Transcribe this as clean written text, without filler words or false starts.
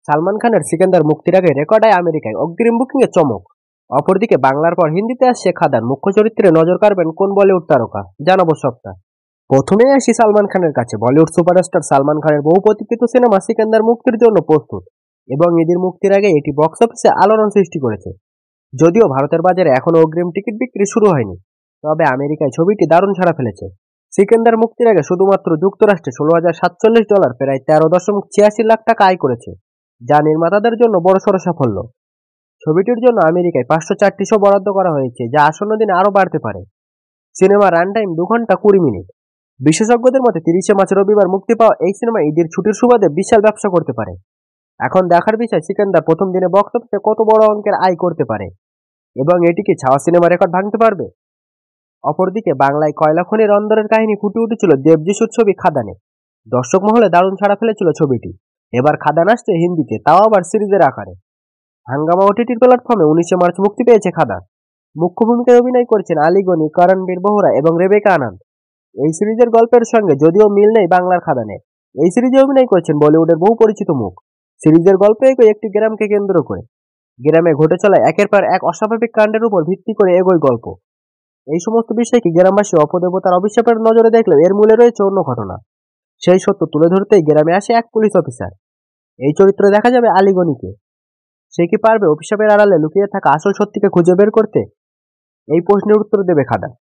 সালমান খানের সিকান্দার মুক্তির আগে রেকর্ড আয় আমেরিকায়, অগ্রিম বুকিং এ চমক। অপরদিকে বাংলার পর হিন্দিতে আসছে খাদান, মুখ্য চরিত্রে নজর কাড়বেন কোন বলিউড তারকা, জানাবো সবটা। প্রথমেই আসি সালমান খানের কাছে। বলিউড সুপারস্টার সালমান খানের বহু প্রতীক্ষিত সিনেমা সিকান্দার মুক্তির জন্য প্রস্তুত এবং ঈদের মুক্তির আগে এটি বক্স অফিসে আলোড়ন সৃষ্টি করেছে। যদিও ভারতের বাজারে এখনো অগ্রিম টিকিট বিক্রি শুরু হয়নি, তবে আমেরিকায় ছবিটি দারুণ সাড়া ফেলেছে। সিকান্দার মুক্তির আগে শুধুমাত্র যুক্তরাষ্ট্রে $16,047, প্রায় 13.86 লাখ টাকা আয় করেছে, যা নির্মাতাদের জন্য বড়সড় সাফল্য। ছবিটির জন্য আমেরিকায় 504টি শো বরাদ্দ করা হয়েছে, যা আসন্ন দিনে আরও বাড়তে পারে। সিনেমা রান টাইম 2 ঘন্টা 20 মিনিট। বিশেষজ্ঞদের মতে 30শে মার্চ রবিবার মুক্তি পাওয়া এই সিনেমা ঈদের ছুটির সুবাদে বিশাল ব্যবসা করতে পারে। এখন দেখার বিষয় সিকান্দার প্রথম দিনে বক্স অফিসে কত বড় অঙ্কের আয় করতে পারে এবং এটি কি ছাওয়া সিনেমা রেকর্ড ভাঙতে পারবে। অপরদিকে বাংলায় কয়লা খনির অন্দরের কাহিনী ফুটে উঠেছিল দেবযশুর ছবি খাদানে। দর্শক মহলে দারুণ সাড়া ফেলেছিল ছবিটি। এবার খাদান আসছে হিন্দিতে, তাও আবার সিরিজের আকারে। হাঙ্গামা ওটিটির প্ল্যাটফর্মে 19শে মার্চ মুক্তি পেয়েছে খাদান। মুখ্য ভূমিকায় অভিনয় করেছেন আলী গনি, করণবীর বোহরা এবং রেবেকা আনন্দ। এই সিরিজের গল্পের সঙ্গে যদিও মিল নেই বাংলার খাদানে, এই সিরিজে অভিনয় করেছেন বলিউডের বহু পরিচিত মুখ। সিরিজের গল্প এগোয় একটি গ্রামকে কেন্দ্র করে। গ্রামে ঘটে চলা একের পর এক অস্বাভাবিক কাণ্ডের উপর ভিত্তি করে এগোয় গল্প। এই সমস্ত বিষয়কে গ্রামবাসী অপদেবতার অভিশাপের নজরে দেখলেও এর মূলে রয়েছে অন্য ঘটনা। সেই সত্য তুলে ধরতেই গ্রামে আসে এক পুলিশ অফিসার। এই চরিত্রে দেখা যাবে আলী গনিকে। সে কি পারবে অভিশাপের আড়ালে লুকিয়ে থাকা আসল সত্যিকে খুঁজে বের করতে? এই প্রশ্নের উত্তর দেবে খাদান।